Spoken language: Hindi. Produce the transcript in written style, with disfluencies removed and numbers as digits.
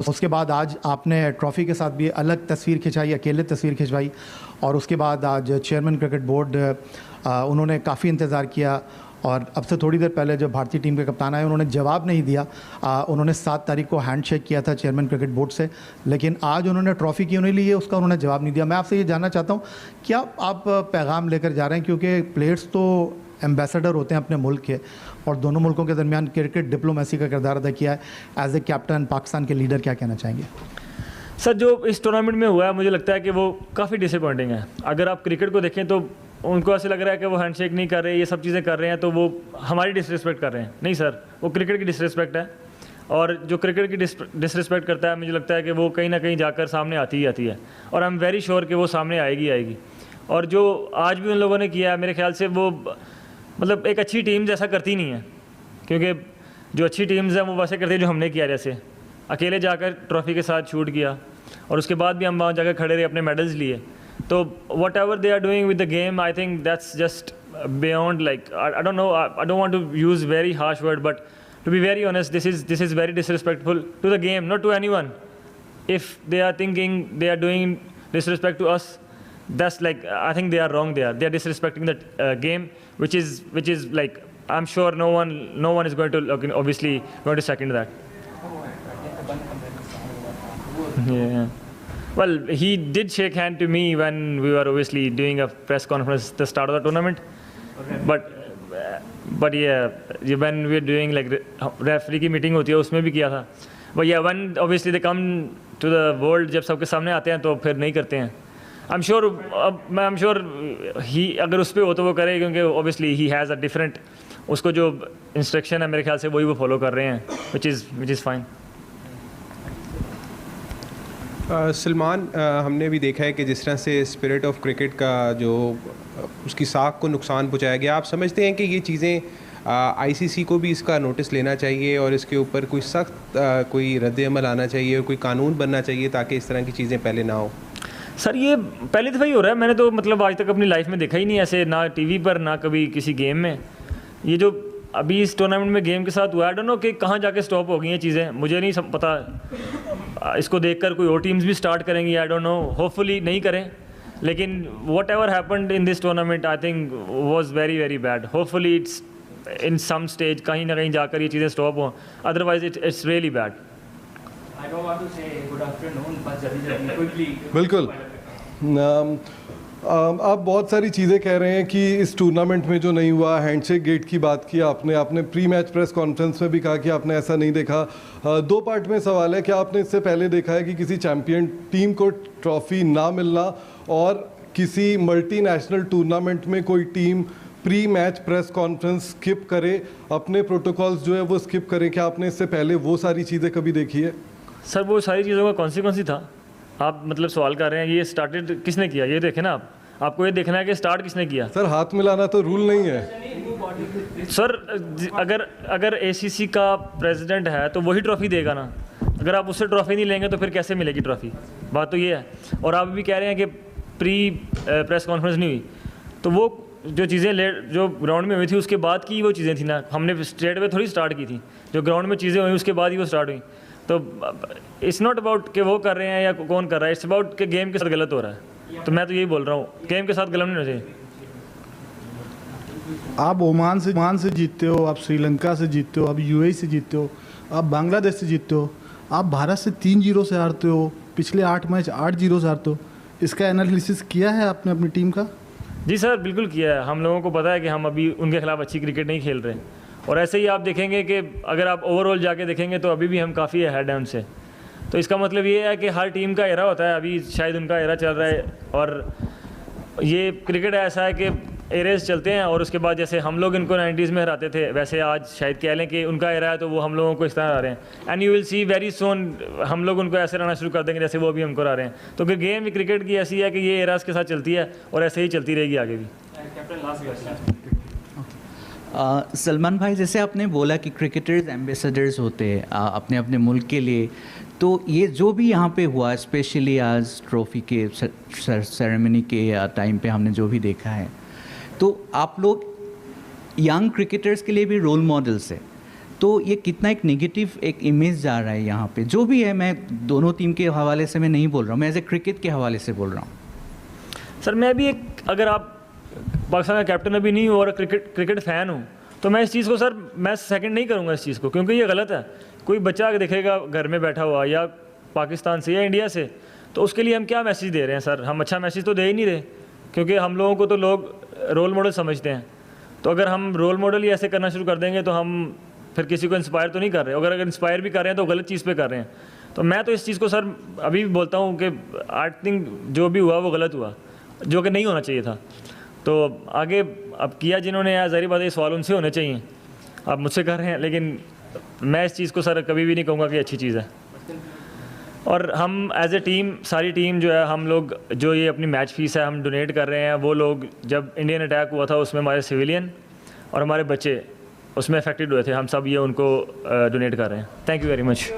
उसके बाद आज आपने ट्रॉफ़ी के साथ भी अलग तस्वीर खिंचाई, अकेले तस्वीर खिंचवाई, और उसके बाद आज चेयरमैन क्रिकेट बोर्ड उन्होंने काफ़ी इंतज़ार किया, और अब से थोड़ी देर पहले जब भारतीय टीम के कप्तान आए उन्होंने जवाब नहीं दिया। उन्होंने 7 तारीख को हैंडशेक किया था चेयरमैन क्रिकेट बोर्ड से, लेकिन आज उन्होंने ट्रॉफ़ी क्यों नहीं ली है उसका उन्होंने जवाब नहीं दिया। मैं आपसे ये जानना चाहता हूँ, क्या आप पैगाम लेकर जा रहे हैं, क्योंकि प्लेयर्स तो एम्बेसडर होते हैं अपने मुल्क के, और दोनों मुल्कों के दरमियान क्रिकेट डिप्लोमेसी का किरदार अदा किया है। एज ए कैप्टन, पाकिस्तान के लीडर, क्या कहना चाहेंगे? सर, जो इस टूर्नामेंट में हुआ है मुझे लगता है कि वो काफ़ी डिसअपॉइंटिंग है। अगर आप क्रिकेट को देखें तो उनको ऐसे लग रहा है कि वो हैंडशेक नहीं कर रहे, ये सब चीज़ें कर रहे हैं तो वो हमारी डिसरिस्पेक्ट कर रहे हैं। नहीं सर, वो क्रिकेट की डिसरिस्पेक्ट है, और जो क्रिकेट की डिसरिस्पेक्ट करता है मुझे लगता है कि वो कहीं ना कहीं जाकर सामने आती ही आती है, और आई एम वेरी श्योर कि वो सामने आएगी। और जो आज भी उन लोगों ने किया है, मेरे ख्याल से वो मतलब एक अच्छी टीम जैसा करती नहीं है, क्योंकि जो अच्छी टीम्स हैं वो वैसे करती है जो हमने किया, जैसे अकेले जाकर ट्रॉफ़ी के साथ शूट किया, और उसके बाद भी हम वहाँ जाकर खड़े रहे, अपने मेडल्स लिए। तो whatever they are doing with the game, I think that's just beyond, like I don't know, I don't want to use very harsh word, but to be very honest, this is very disrespectful to the game, not to anyone. If they are thinking they are doing disrespect to us, that's like, I think they are wrong there. They are disrespecting the game, which is like, I'm sure no one is going to obviously going to second that. Yeah. Well, he did shake hand to me when we were obviously doing a press conference at the start of the tournament. But yeah, when we were doing like referee की meeting होती है उसमें भी किया था. But yeah, when obviously they come to the world, जब सबके सामने आते हैं तो फिर नहीं करते हैं. I'm sure he अगर उस पर हो तो वो करे, क्योंकि obviously he has a different, उसको जो instruction है मेरे ख्याल से वही वो follow कर रहे हैं, which is fine. सलमान, हमने भी देखा है कि जिस तरह से स्पिरिट ऑफ क्रिकेट का जो उसकी साख को नुकसान पहुंचाया गया, आप समझते हैं कि ये चीज़ें आईसीसी को भी इसका नोटिस लेना चाहिए और इसके ऊपर कोई सख्त कोई रद्द-ए-अमल आना चाहिए, कोई कानून बनना चाहिए ताकि इस तरह की चीज़ें पहले ना हो? सर, ये पहली दफ़ा ही हो रहा है. मैंने तो मतलब आज तक अपनी लाइफ में देखा ही नहीं ऐसे, ना टीवी पर ना कभी किसी गेम में. ये जो अभी इस टूर्नामेंट में गेम के साथ हुआ, आई डोंट नो कि कहाँ जाके स्टॉप हो गई हैं चीज़ें, मुझे नहीं पता. इसको देखकर कोई और टीम्स भी स्टार्ट करेंगी, आई डोंट नो, होपफुली नहीं करें. लेकिन whatever happened in this tournament I think was very very bad. Hopefully it's in some stage कहीं ना कहीं जाकर ये चीज़ें स्टॉप हों, otherwise it's really bad. I don't want to say good afternoon, but जल्दी quickly. बिल्कुल. आप बहुत सारी चीज़ें कह रहे हैं कि इस टूर्नामेंट में जो नहीं हुआ, हैंडशेक गेट की बात की आपने प्री मैच प्रेस कॉन्फ्रेंस में भी कहा कि आपने ऐसा नहीं देखा. 2 पार्ट में सवाल है, क्या आपने इससे पहले देखा है कि किसी चैम्पियन टीम को ट्रॉफ़ी ना मिलना और किसी मल्टीनेशनल टूर्नामेंट में कोई team pre match press conference skip करे, अपने प्रोटोकॉल्स जो है वो स्किप करें? क्या आपने इससे पहले वो सारी चीज़ें कभी देखी है? सर, वो सारी चीज़ों का कौन सी था आप मतलब सवाल कर रहे हैं? ये स्टार्टेड किसने किया ये देखें ना. आपको ये देखना है कि स्टार्ट किसने किया. सर, हाथ मिलाना तो रूल नहीं है. सर, अगर एसीसी का प्रेसिडेंट है तो वही ट्रॉफ़ी देगा ना. अगर आप उससे ट्रॉफ़ी नहीं लेंगे तो फिर कैसे मिलेगी ट्रॉफ़ी? बात तो ये है. और आप भी कह रहे हैं कि प्री प्रेस कॉन्फ्रेंस नहीं हुई, तो वो जो चीज़ें जो ग्राउंड में हुई थी उसके बाद की वो चीज़ें थी ना. हमने स्ट्रेट वे थोड़ी स्टार्ट की थी. जो ग्राउंड में चीज़ें हुई उसके बाद ही वो स्टार्ट हुई. तो इट्स नॉट अबाउट कि वो कर रहे हैं या कौन कर रहा है, इट्स अबाउट कि गेम के साथ गलत हो रहा है. तो मैं तो यही बोल रहा हूँ, गेम के साथ गलत नहीं होना चाहिए. आप ओमान से जीतते हो, आप श्रीलंका से जीतते हो, आप यूएई से जीतते हो, आप बांग्लादेश से जीतते हो, आप भारत से 3-0 से हारते हो, पिछले 8 मैच 8-0 से हारते हो. इसका एनालिसिस किया है आपने अपनी टीम का? जी सर, बिल्कुल किया है. हम लोगों को पता है कि हम अभी उनके खिलाफ अच्छी क्रिकेट नहीं खेल रहे. और ऐसे ही आप देखेंगे कि अगर आप ओवरऑल जाके देखेंगे तो अभी भी हम काफ़ी अहेड हैं उनसे. तो इसका मतलब ये है कि हर टीम का एरा होता है. अभी शायद उनका एरा चल रहा है, और ये क्रिकेट ऐसा है कि एरेज चलते हैं, और उसके बाद जैसे हम लोग इनको 90s में हराते थे, वैसे आज शायद कह लें कि उनका एरा है तो वो हम लोगों को इस तरह हरा रहे हैं. And you will see very soon हम लोग उनको ऐसे रहना शुरू कर देंगे जैसे वो भी हमको हरा रहे हैं. तो फिर गेम क्रिकेट की ऐसी है कि ये एराज के साथ चलती है और ऐसे ही चलती रहेगी आगे भी. सलमान भाई, जैसे आपने बोला कि क्रिकेटर्स एम्बेसडर्स होते हैं अपने अपने मुल्क के लिए, तो ये जो भी यहाँ पे हुआ, स्पेशली आज ट्रॉफ़ी के सेरेमनी के टाइम पे हमने जो भी देखा है, तो आप लोग यंग क्रिकेटर्स के लिए भी रोल मॉडल्स है. तो ये कितना एक नेगेटिव एक इमेज जा रहा है यहाँ पे। जो भी है, मैं दोनों टीम के हवाले से मैं नहीं बोल रहा हूँ, मैं एज ए क्रिकेट के हवाले से बोल रहा हूँ। सर मैं भी एक, अगर आप पाकिस्तान का कैप्टन अभी नहीं हूँ और क्रिकेट फ़ैन हूँ, तो मैं इस चीज़ को सर मैं सेकंड नहीं करूँगा इस चीज़ को, क्योंकि ये गलत है। कोई बच्चा अगर देखेगा घर में बैठा हुआ या पाकिस्तान से या इंडिया से, तो उसके लिए हम क्या मैसेज दे रहे हैं सर? हम अच्छा मैसेज तो दे ही नहीं रहे, क्योंकि हम लोगों को तो लोग रोल मॉडल समझते हैं। तो अगर हम रोल मॉडल ही ऐसे करना शुरू कर देंगे तो हम फिर किसी को इंस्पायर तो नहीं कर रहे। अगर इंस्पायर भी कर रहे हैं तो गलत चीज़ पे कर रहे हैं। तो मैं तो इस चीज़ को सर अभी भी बोलता हूँ कि आई थिंक जो भी हुआ वो गलत हुआ, जो कि नहीं होना चाहिए था। तो आगे अब किया जिन्होंने, यार ज़ाहिर बात है सवाल उनसे होने चाहिए, आप मुझसे कर रहे हैं, लेकिन मैं इस चीज़ को सर कभी भी नहीं कहूँगा कि अच्छी चीज़ है। और हम एज ए टीम, सारी टीम जो है, हम लोग जो ये अपनी मैच फीस है हम डोनेट कर रहे हैं, वो लोग जब इंडियन अटैक हुआ था उसमें हमारे सिविलियन और हमारे बच्चे उसमें अफेक्टेड हुए थे, हम सब ये उनको डोनेट कर रहे हैं। Thank you very much.